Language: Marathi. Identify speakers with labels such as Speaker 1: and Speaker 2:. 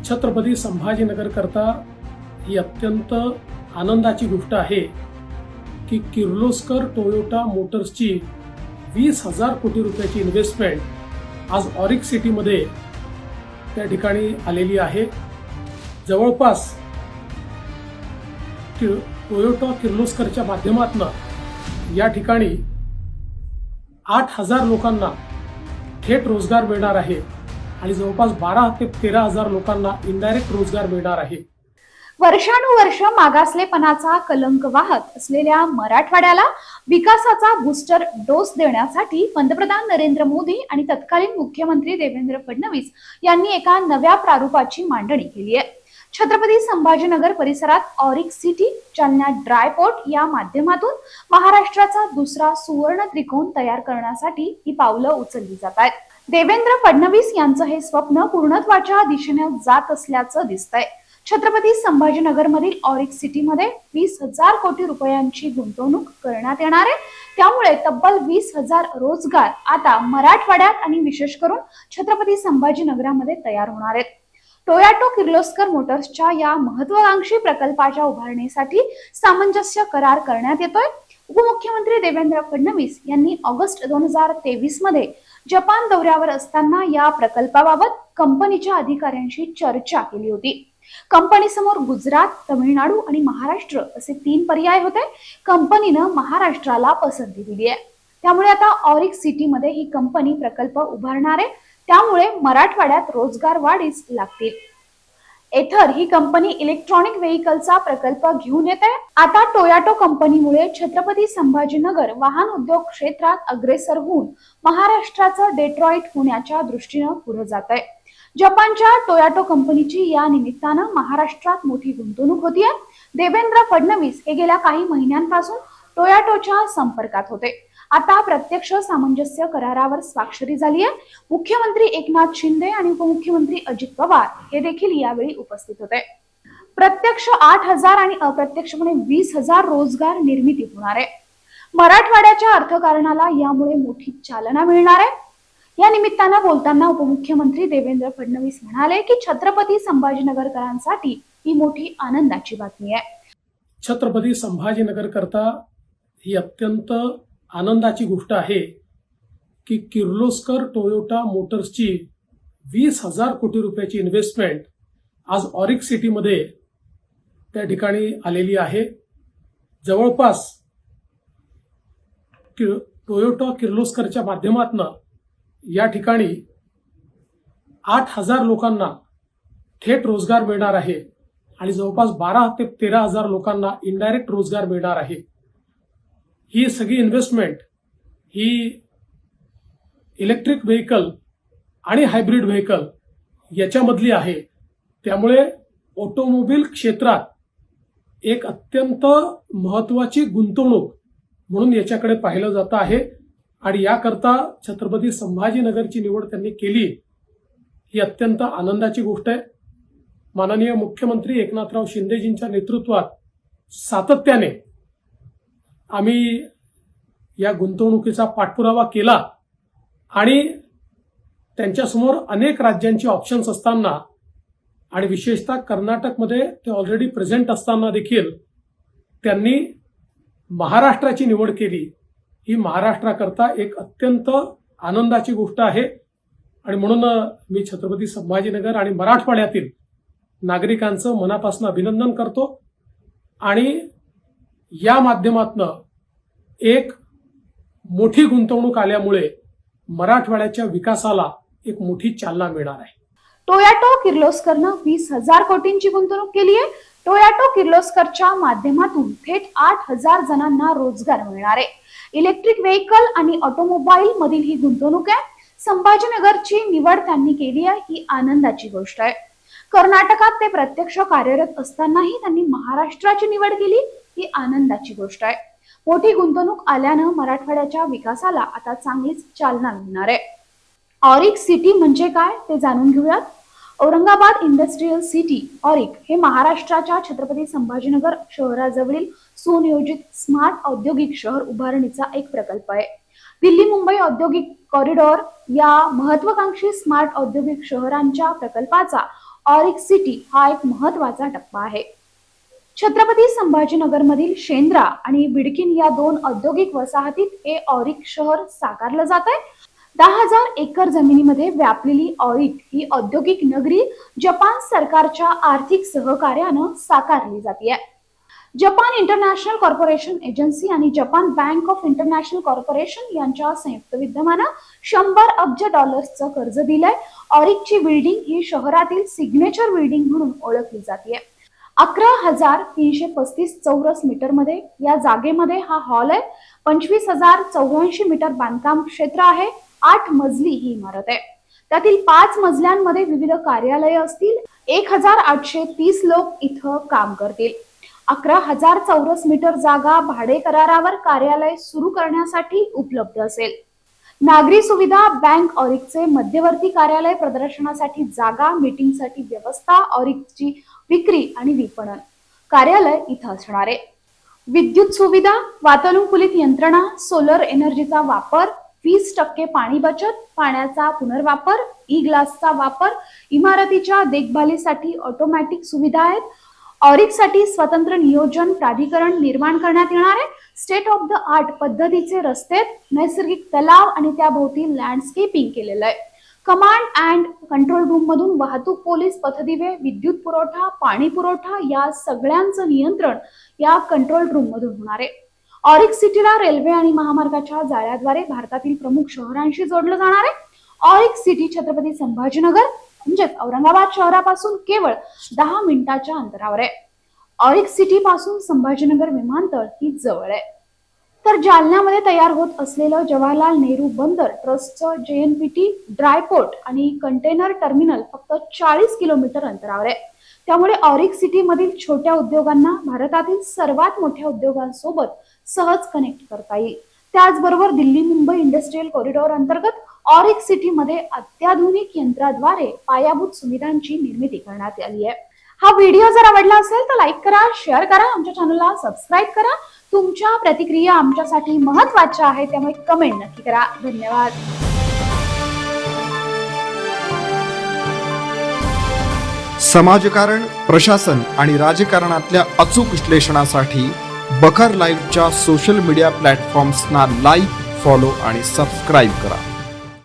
Speaker 1: छत्रपती संभाजीनगर करता ही अत्यंत आनंदाची गोष्ट आहे की किर्लोस्कर टोयोटा मोटर्सची 20,000 कोटी रुपयाची इन्व्हेस्टमेंट आज ऑरिक सिटीमध्ये त्या ठिकाणी आलेली आहे। जवळपास टोयोटा किर्लोस्करच्या माध्यमातून या ठिकाणी 8,000 लोकांना थेट रोजगार मिळणार आहे आणि जवळपास 12 ते 13,000 लोकांना इनडायरेक्ट रोजगार मिळणार आहे।
Speaker 2: वर्षानुवर्ष मागासलेपणाचा कलंक वाहत असलेल्या मराठवाड्याला विकासाचा बूस्टर डोस देण्यासाठी पंतप्रधान नरेंद्र मोदी आणि तत्कालीन मुख्यमंत्री देवेंद्र फडणवीस यांनी एका नव्या प्रारूपाची मांडणी केली आहे। छत्रपती संभाजीनगर परिसरात ऑरिक सिटी जालना ड्रायपोर्ट या माध्यमातून महाराष्ट्राचा दुसरा सुवर्ण त्रिकोण तयार करण्यासाठी ही पावलं उचलली जात आहेत। देवेंद्र फडणवीस यांचं हे स्वप्न पूर्णत्वाच्या दिशेने जात असल्याचं दिसतंय। छत्रपती संभाजीनगर मधील ऑरिक सिटीमध्ये 20,000 कोटी रुपयांची गुंतवणूक करण्यात येणार आहे। त्यामुळे तब्बल 20,000 रोजगार आता मराठवाड्यात आणि विशेष करून छत्रपती संभाजीनगरामध्ये तयार होणार आहेत। टोयोटा किर्लोस्कर मोटर्सच्या या महत्त्वाकांक्षी प्रकल्पाच्या उभारणीसाठी सामंजस्य करार करण्यात येतोय। उपमुख्यमंत्री देवेंद्र फडणवीस यांनी ऑगस्ट 2023 मध्ये जपान दौऱ्यावर असताना या प्रकल्पाबाबत कंपनीच्या अधिकाऱ्यांशी चर्चा केली होती। कंपनीसमोर गुजरात, तमिळनाडू आणि महाराष्ट्र असे 3 पर्याय होते। कंपनीनं महाराष्ट्राला पसंती दिली आहे। त्यामुळे आता ऑरिक सिटीमध्ये ही कंपनी प्रकल्प उभारणार आहे। त्यामुळे मराठवाड्यात रोजगार वाढीस लागतील। एथर ही कंपनी इलेक्ट्रॉनिक व्हेकलचा प्रकल्प घेऊन येते। आता टोयोटा कंपनीमुळे छत्रपती संभाजीनगर वाहन उद्योग क्षेत्रात अग्रेसर होऊन महाराष्ट्राचं डेट्रॉइट होण्याच्या दृष्टीने पुढे जात आहे। जपानच्या टोयोटा कंपनीची या निमित्तानं महाराष्ट्रात मोठी गुंतवणूक होतीये। देवेंद्र फडणवीस हे गेल्या काही महिन्यांपासून टोयोटाच्या संपर्कात होते। आता प्रत्यक्ष सामंजस्य करारावर स्वाक्षरी झाली आहे। मुख्यमंत्री एकनाथ शिंदे आणि उपमुख्यमंत्री अजित पवार हे देखील यावेळी उपस्थित होते। प्रत्यक्ष 8,000 आणि अप्रत्यक्षपणे 20,000 रोजगार निर्मिती होणार आहे। मराठवाड्याच्या अर्थकारणाला यामुळे मोठी चालना मिळणार आहे। या निमित्तानं बोलताना उपमुख्यमंत्री देवेंद्र फडणवीस म्हणाले की छत्रपती संभाजीनगरकरांसाठी ही मोठी आनंदाची बातमी आहे।
Speaker 1: छत्रपती संभाजीनगर करता ही अत्यंत आनंदाची गोष्ट आहे की किर्लोस्कर टोयोटा मोटर्सची 20,000 कोटी रुपयाची इन्व्हेस्टमेंट आज ऑरिक सिटीमध्ये त्या ठिकाणी आलेली आहे। जवळपास टोयोटा किर्लोस्करच्या माध्यमातून या ठिकाणी 8,000 लोकांना थेट रोजगार मिळणार आहे आणि जवळपास 12 ते 13,000 लोकांना इनडायरेक्ट रोजगार मिळणार आहे। ही सगळी इन्व्हेस्टमेंट ही इलेक्ट्रिक व्हेकल आणि हायब्रिड व्हेकल याच्यामधली आहे। त्यामुळे ऑटोमोबाईल क्षेत्रात एक अत्यंत महत्त्वाची गुंतवणूक म्हणून याच्याकडे पाहिलं जात आहे आणि याकरता छत्रपती संभाजीनगरची निवड त्यांनी केली ही अत्यंत आनंदाची गोष्ट आहे। माननीय मुख्यमंत्री एकनाथराव शिंदेजींच्या नेतृत्वात सातत्याने आम्ही या गुंतवणुकीचा पाठपुरावा केला आणि त्यांच्यासमोर अनेक राज्यांची ऑप्शन्स असताना आणि विशेषतः कर्नाटकमध्ये ते ऑलरेडी प्रेझेंट असताना देखील त्यांनी महाराष्ट्राची निवड केली। ही महाराष्ट्राकरता एक अत्यंत आनंदाची गोष्ट आहे आणि म्हणून मी छत्रपती संभाजीनगर आणि मराठवाड्यातील नागरिकांचं मनापासून अभिनंदन करतो आणि या माध्यमातून एक मोठी गुंतवणूक आल्यामुळे मराठवाड्याच्या विकासाला एक मोठी चालना मिळणार आहे।
Speaker 2: टोयोटा किर्लोस्करनं 20,000 कोटींची गुंतवणूक केली आहे। टोयोटा किर्लोस्करच्या माध्यमातून थेट 8,000 जणांना रोजगार मिळणार आहे। इलेक्ट्रिक व्हेकल आणि ऑटोमोबाईल मधील ही गुंतवणूक आहे। संभाजीनगरची निवड त्यांनी केली आहे ही आनंदाची गोष्ट आहे। कर्नाटकात ते प्रत्यक्ष कार्यरत असतानाही त्यांनी महाराष्ट्राची निवड केली ही आनंदाची गोष्ट आहे। मोठी गुंतवणूक आल्यानं मराठवाड्याच्या विकासाला आता चांगलीच चालना मिळणार आहे। ऑरिक सिटी म्हणजे काय ते जाणून घेऊयात। औरंगाबाद इंडस्ट्रियल सिटी ऑरिक हे महाराष्ट्राच्या छत्रपती संभाजीनगर शहराजवळील सुनियोजित स्मार्ट औद्योगिक शहर उभारणीचा एक प्रकल्प आहे। दिल्ली मुंबई औद्योगिक कॉरिडॉर या महत्त्वाकांक्षी स्मार्ट औद्योगिक शहरांच्या प्रकल्पाचा ऑरिक सिटी हा एक महत्वाचा टप्पा आहे. छत्रपती संभाजीनगरमधील शेंद्रा आणि बिडकीन या दोन औद्योगिक वसाहतीत हे ऑरिक शहर साकारलं जात आहे. 10,000 एकर जमिनीमध्ये व्यापलेली ऑरिक ही औद्योगिक नगरी जपान सरकारच्या आर्थिक सहकार्यानं साकारली जाते. जपान इंटरनॅशनल कॉर्पोरेशन एजन्सी आणि Japan bank of international corporation यांच्या संयुक्त विद्यमानं 100 अब्ज डॉलर्सचं कर्ज दिलंय. ऑरिकची बिल्डिंग ही शहरातील सिग्नेचर बिल्डिंग म्हणून ओळखली जाते. 11,335 चौरस मीटर मध्ये या जागेमध्ये हा हॉल आहे. 25,084 मीटर बांधकाम क्षेत्र आहे. 8 मजली ही इमारत आहे. त्यातील 5 मजल्यांमध्ये विविध कार्यालये असतील. 1,830 लोक इथं काम करतील. 11,000 चौरस मीटर जागा भाडे करारावर कार्यालय सुरू करण्यासाठी उपलब्ध असेल. नागरी सुविधा, बँक, ऑरिकचे मध्यवर्ती कार्यालय, प्रदर्शनासाठी जागा, मीटिंगसाठी व्यवस्था, ऑरिकची विक्री आणि विपणन कार्यालय इथं असणार आहे. विद्युत सुविधा, वातानुकूलित यंत्रणा, सोलर एनर्जीचा वापर, 20% पाणी बचत, पाण्याचा पुनर्वापर, ई ग्लासचा वापर, इमारतीच्या देखभालीसाठी ऑटोमॅटिक सुविधा आहेत. ऑरिकसाठी स्वतंत्र नियोजन प्राधिकरण निर्माण करण्यात येणार आहे. स्टेट ऑफ द आर्ट पद्धतीचे रस्ते, नैसर्गिक तलाव आणि त्याभोवती लँडस्केपिंग केलेलं आहे. कमांड अँड कंट्रोल रूम मधून वाहतूक, पोलीस, पथदिवे, विद्युत पुरवठा, पाणी पुरवठा या सगळ्यांचं नियंत्रण या कंट्रोल रूम मधून होणार आहे. ऑरिक सिटीला रेल्वे आणि महामार्गाच्या जाळ्याद्वारे भारतातील प्रमुख शहरांशी जोडलं जाणार आहे. ऑरिक सिटी छत्रपती संभाजीनगर म्हणजे औरंगाबाद शहरापासून केवळ 10 मिनिटाच्या अंतरावर आहे. ऑरिक सिटी पासून संभाजीनगर विमानतळ ही जवळ आहे. तर जालन्यामध्ये तयार होत असलेलं जवाहरलाल नेहरू बंदर ट्रस्टचं JNPT ड्रायपोर्ट आणि कंटेनर टर्मिनल फक्त 40 किलोमीटर अंतरावर आहे. त्यामुळे ऑरिक सिटी मधील छोट्या उद्योगांना भारतातील सर्वात मोठ्या उद्योगांसोबत सहज कनेक्ट करता येईल. त्याचबरोबर दिल्ली मुंबई इंडस्ट्रियल कॉरिडॉर अंतर्गत ऑरिक सिटी मध्ये अत्याधुनिक यंत्राद्वारे पायाभूत सुविधांची निर्मिती करण्यात आली आहे. हा व्हिडिओ जर आवडला असेल तर लाईक करा, शेअर करा, आमच्या चॅनलला सबस्क्राईब करा. तुमच्या प्रतिक्रिया आमच्यासाठी महत्त्वाच्या आहेत, त्यामुळे कमेंट नक्की करा. धन्यवाद.
Speaker 3: समाजकारण, प्रशासन आणि राजकारणातल्या अचूक विश्लेषणासाठी बखर लाईव्हच्या सोशल मीडिया प्लॅटफॉर्म्सना लाईक, फॉलो आणि सबस्क्राईब करा.